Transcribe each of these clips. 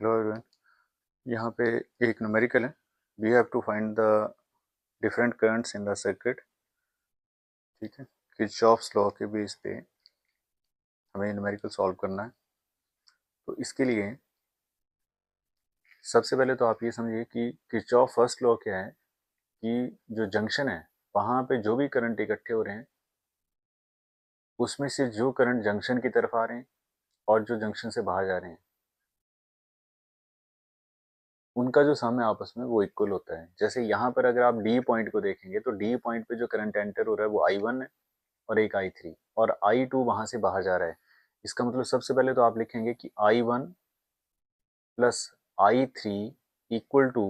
Hello everyone, यहाँ पे एक न्यूमेरिकल है। We have to find the different currents in the circuit. ठीक है, किरचॉफ्स लॉ के बेस पे हमें न्यूमेरिकल सॉल्व करना है। तो इसके लिए सबसे पहले तो आप ये समझिए कि किरचॉफ फर्स्ट लॉ क्या है कि जो जंक्शन है वहाँ पे जो भी करंट इकट्ठे हो रहे हैं उसमें से जो करंट जंक्शन की तरफ आ रहे हैं और जो जंक्शन से बाहर जा रहे हैं उनका जो सम है आपस में वो इक्वल होता है। जैसे यहाँ पर अगर आप डी पॉइंट को देखेंगे तो डी पॉइंट पे जो करंट एंटर हो रहा है वो I1 है और एक I3 और I2 वहां से बाहर जा रहा है। इसका मतलब सबसे पहले तो आप लिखेंगे कि I1 plus I3 equal to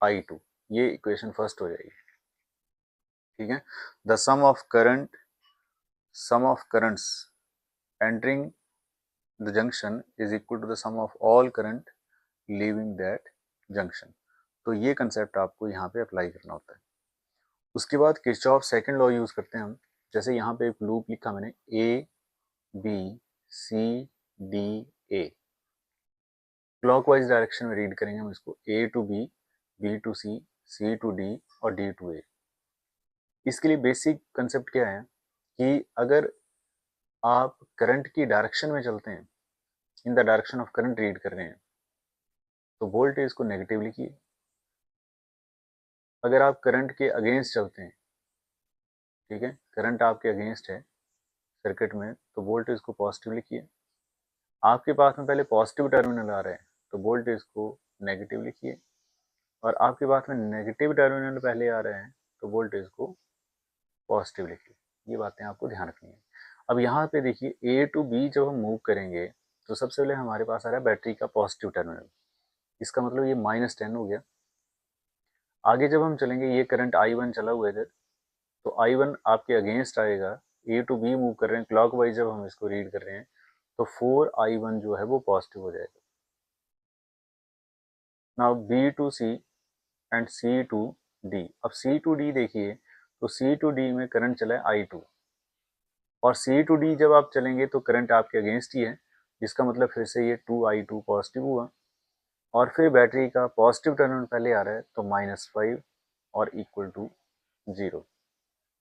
I2। ये इक्वेशन फर्स्ट हो जाएगी। ठीक है, the sum of currents entering the junction is equal to the sum of all current leaving that junction. तो ये कंसेप्ट आपको यहाँ पे अप्लाई करना होता है। उसके बाद किरचॉफ सेकंड लॉ यूज करते हैं हम। जैसे यहाँ पे एक लूप लिखा मैंने A B C D A, clockwise direction में रीड करेंगे हम इसको A to B, B to C, C to D और D टू A। इसके लिए बेसिक कंसेप्ट क्या है कि अगर आप करंट की डायरेक्शन में चलते हैं, in the direction of current read कर रहे हैं, तो वोल्टेज को नेगेटिव लिखिए। अगर आप करंट के अगेंस्ट चलते हैं, ठीक है, करंट आपके अगेंस्ट है सर्किट में, तो वोल्टेज को पॉजिटिव लिखिए। आपके पास में पहले पॉजिटिव टर्मिनल आ रहे हैं तो वोल्टेज को नेगेटिव लिखिए, और आपके पास में नेगेटिव टर्मिनल पहले आ रहे हैं तो वोल्टेज को पॉजिटिव लिखिए। ये बातें आपको ध्यान रखनी है। अब यहाँ पे देखिए ए टू बी जब हम मूव करेंगे तो सबसे पहले हमारे पास आ रहा है बैटरी का पॉजिटिव टर्मिनल। इसका मतलब ये -10 हो गया। आगे जब हम चलेंगे, ये करंट I1 चला हुआ है इधर, तो I1 आपके अगेंस्ट आएगा। ए टू बी मूव कर रहे हैं क्लॉकवाइज, जब हम इसको रीड कर रहे हैं तो 4I1 जो है वो पॉजिटिव हो जाएगा। Now B to C and C to D. अब सी टू डी देखिए, तो सी टू डी में करंट चला है I2, और सी टू डी जब आप चलेंगे तो करंट आपके अगेंस्ट ही है, जिसका मतलब फिर से ये 2I2 पॉजिटिव हुआ। और फिर बैटरी का पॉजिटिव टर्मिनल पहले आ रहा है तो -5 और इक्वल टू 0।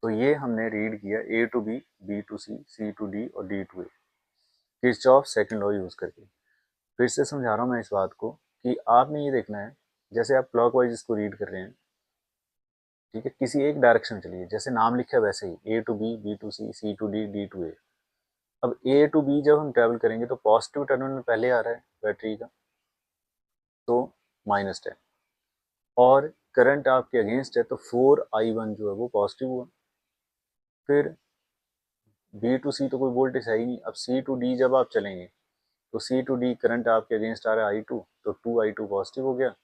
तो ये हमने रीड किया A to B, B to C, C to D और D to A, Kirchhoff second law use करके। फिर से समझा रहा हूँ मैं इस बात को कि आपने ये देखना है, जैसे आप क्लॉकवाइज इसको रीड कर रहे हैं, ठीक है, किसी एक डायरेक्शन में चलिए, जैसे नाम लिखा है वैसे ही A to B, B to C, C to D, D to A. अब ए टू बी जब हम ट्रेवल करेंगे तो पॉजिटिव टर्मिनल पहले आ रहा है बैटरी का, तो -10, और करंट आपके अगेंस्ट है तो 4I1 जो है वो पॉजिटिव हुआ। फिर बी टू सी तो कोई वोल्टेज है ही नहीं। अब सी टू डी जब आप चलेंगे तो सी टू डी करंट आपके अगेंस्ट आ रहा है I2, तो 2I2 पॉजिटिव हो गया,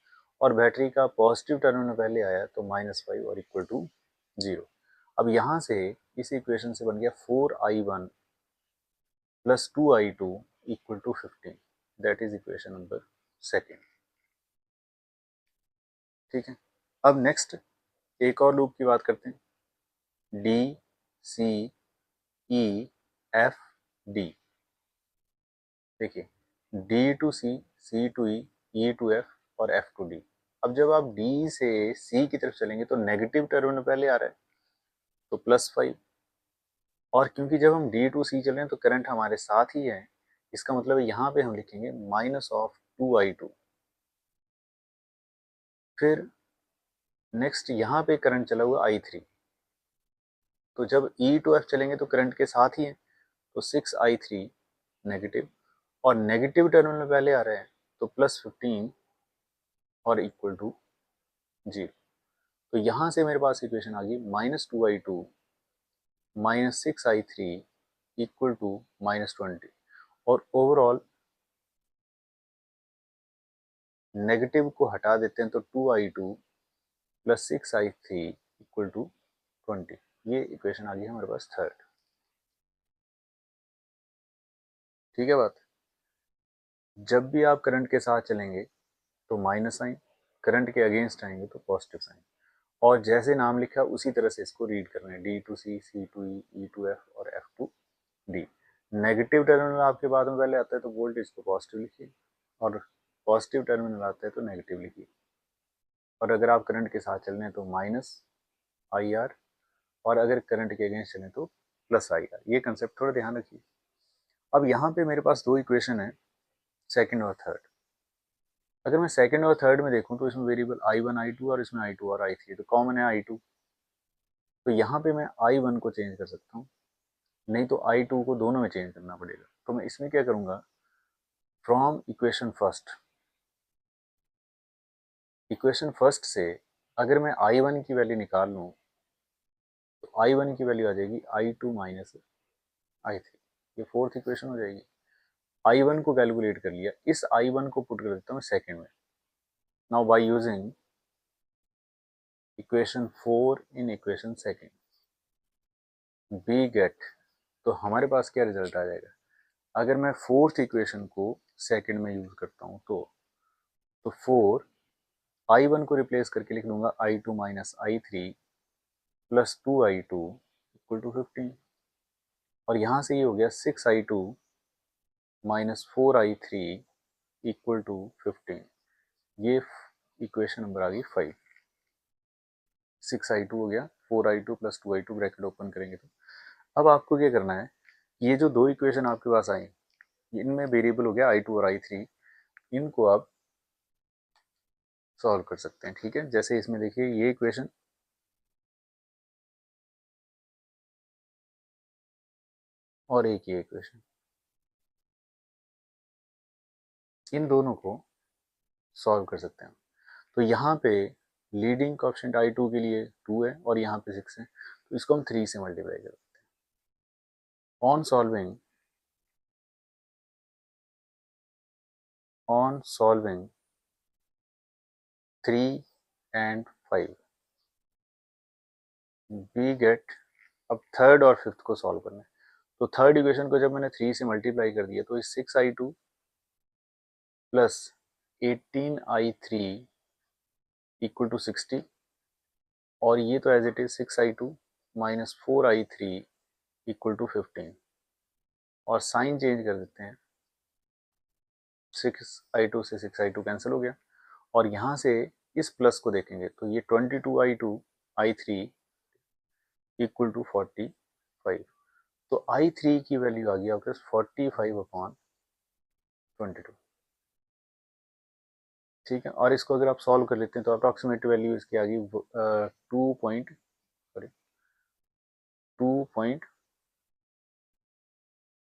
और बैटरी का पॉजिटिव टर्मिनल पहले आया तो -5 और इक्वल टू 0। अब यहाँ से इस इक्वेशन से बन गया 4I1 plus 2I2 equal to 15। That is equation number second. ठीक है, अब नेक्स्ट एक और लूप की बात करते हैं। D C E F D. देखिए D to C, C to E to F और एफ टू डी। अब जब आप डी से सी की तरफ चलेंगे तो नेगेटिव टर्मिनल पहले आ रहा है तो +5, और क्योंकि जब हम डी टू सी चले हैं तो करंट हमारे साथ ही है, इसका मतलब यहाँ पे हम लिखेंगे -2I2। फिर नेक्स्ट यहाँ पे करंट चला हुआ I3, तो जब ई टू एफ चलेंगे तो करंट के साथ ही है, तो 6I3 नेगेटिव, और नेगेटिव टर्मिनल पहले आ रहा है तो +15 और इक्वल टू 0। तो यहाँ से मेरे पास इक्वेशन आ गई -2I2 -6I3 इक्वल टू -20। और ओवरऑल नेगेटिव को हटा देते हैं तो 2I2 plus 6I3 equal to 20। ये इक्वेशन आ गई हमारे पास थर्ड। ठीक है बात। जब भी आप करंट के साथ चलेंगे तो माइनस साइन, करंट के अगेंस्ट आएंगे तो पॉजिटिव साइन, और जैसे नाम लिखा उसी तरह से इसको रीड करना है, D to C, C to E to F और F to D. Negative terminal आपके बाद में पहले आता है तो वोल्टेज को पॉजिटिव लिखिए, और पॉजिटिव टर्मिनल आता है तो नेगेटिव लिखिए, और अगर आप करंट के साथ चल रहे हैं तो माइनस आई आर, और अगर करंट के अगेंस्ट चलें तो प्लस आई आर। ये कंसेप्ट थोड़ा ध्यान रखिए। अब यहाँ पे मेरे पास दो इक्वेशन है, सेकंड और थर्ड। अगर मैं सेकंड और थर्ड में देखूँ तो इसमें वेरिएबल I1 I2 और इसमें I2 और I3 तो कॉमन है I2, तो यहाँ पे मैं I1 को चेंज कर सकता हूँ, नहीं तो I2 को दोनों में चेंज करना पड़ेगा। तो मैं इसमें क्या करूँगा, फ्रॉम इक्वेशन फर्स्ट से अगर मैं I1 की वैल्यू निकाल लूँ तो I1 की वैल्यू आ जाएगी I2 माइनस I3, ये फोर्थ इक्वेशन हो जाएगी। I1 को कैलकुलेट कर लिया, इस I1 को पुट कर देता हूँ सेकंड में। Now by using equation 4 in equation second, we get, तो हमारे पास क्या रिजल्ट आ जाएगा, अगर मैं फोर्थ इक्वेशन को सेकंड में यूज करता हूँ तो 4 I1 को रिप्लेस करके लिख दूंगा I2 minus I3 plus 2I2 equal to 15, और यहाँ से ये हो गया 6I2 minus 4I3 equal to 15। ये इक्वेशन नंबर आ गई 5। 6I2 हो गया, 4I2 plus 2I2 bracket open करेंगे तो अब आपको क्या करना है, ये जो दो इक्वेशन आपके पास आई इनमें वेरिएबल हो गया I2 और I3, इनको आप सॉल्व कर सकते हैं। ठीक है, जैसे इसमें देखिए ये इक्वेशन और एक ये इक्वेशन, इन दोनों को सॉल्व कर सकते हैं। तो यहाँ पे लीडिंग कोएफिशिएंट I2 के लिए 2 है और यहाँ पे 6 है, तो इसको हम 3 से मल्टीप्लाई कर सकते हैं। On solving 3 and 5 we get, अब थर्ड और फिफ्थ को सॉल्व करना है। तो थर्ड इक्वेशन को जब मैंने 3 से मल्टीप्लाई कर दिया तो 6I2 plus 18I3 equal to 60, और ये तो as it is 6I2 minus 4I3 equal to 15, और साइन चेंज कर देते हैं, 6I2 से 6I2 कैंसिल हो गया, और यहाँ से इस प्लस को देखेंगे तो ये 22I2 I3 इक्वल टू 45, तो I3 की वैल्यू आ गई आपके पास 45/22। ठीक है, और इसको अगर आप सॉल्व कर लेते हैं तो अप्रॉक्सीमेट वैल्यू इसकी आ गई 2 पॉइंट,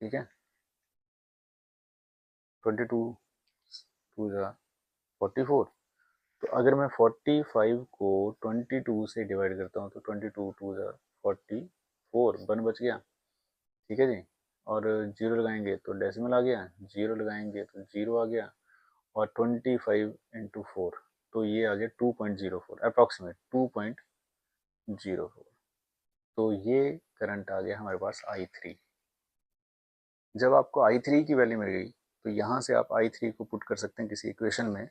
ठीक है, 22 2 44। तो अगर मैं 45 को 22 से डिवाइड करता हूँ तो 22 2 44, 1 बच गया। ठीक है जी, और जीरो लगाएंगे तो डेसिमल आ गया, जीरो लगाएंगे तो जीरो आ गया, और 25 × 4 तो ये आ गया 2.04, अप्रॉक्सीमेट 2.04। तो ये करंट आ गया हमारे पास I3। जब आपको I3 की वैल्यू मिल गई तो यहाँ से आप I3 को पुट कर सकते हैं किसी इक्वेशन में।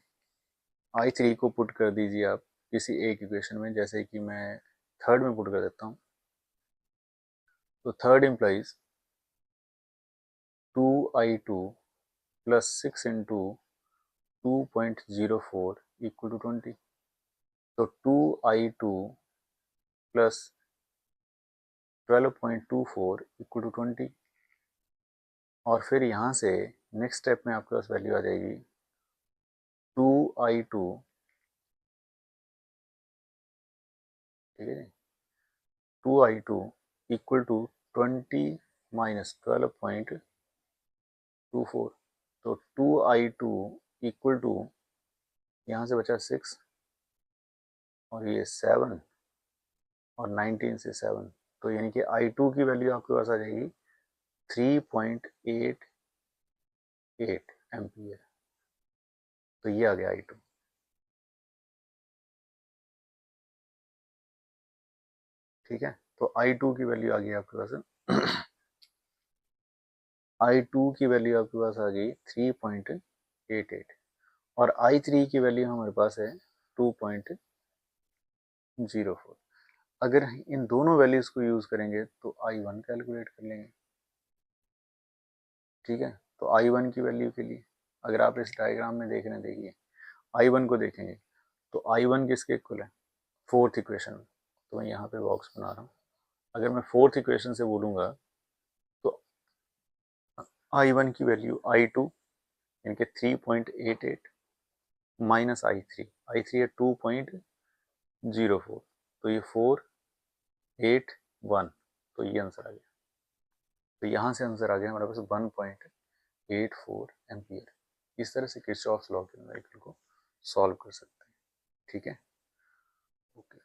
I3 को पुट कर दीजिए आप किसी एक इक्वेशन में, जैसे कि मैं थर्ड में पुट कर देता हूँ। तो third implies 2I2 plus 6 into 2.04 equal to 20। तो 2I2 प्लस 12.24 इक्वल टू 20, और फिर यहाँ से नेक्स्ट स्टेप में आपके पास वैल्यू आ जाएगी 2I2, ठीक है, 2I2 इक्वल टू 20 माइनस 12.24। तो 2I2 इक्वल टू, यहाँ से बचा 6 और ये 7 और 19 से 7, तो यानी कि I2 की वैल्यू आपके पास आ जाएगी 3.88 एम्पियर। तो ये आ गया I2। ठीक है, तो I2 की वैल्यू आ गई आपके पास I2 की वैल्यू आपके पास आ गई 3.88, और I3 की वैल्यू हमारे पास है 2.04। अगर इन दोनों वैल्यूज को यूज करेंगे तो I1 कैलकुलेट कर लेंगे। ठीक है, तो I1 की वैल्यू के लिए अगर आप इस डायग्राम में देख रहे हैं, देखिए I1 को देखेंगे तो I1 किसके इक्वल है, फोर्थ इक्वेशन में। तो मैं यहाँ पे बॉक्स बना रहा हूँ। अगर मैं फोर्थ इक्वेशन से बोलूँगा तो I1 की वैल्यू I2 यानी कि 3.88 माइनस I3 है 2.04, तो ये 481, तो ये आंसर आ गया। तो यहाँ से आंसर आ गया हमारे पास 1.84 एम्पियर। इस तरह से किरचॉफ्स लॉ के न्यूमेरिकल को सॉल्व कर सकते हैं। ठीक है, ओके।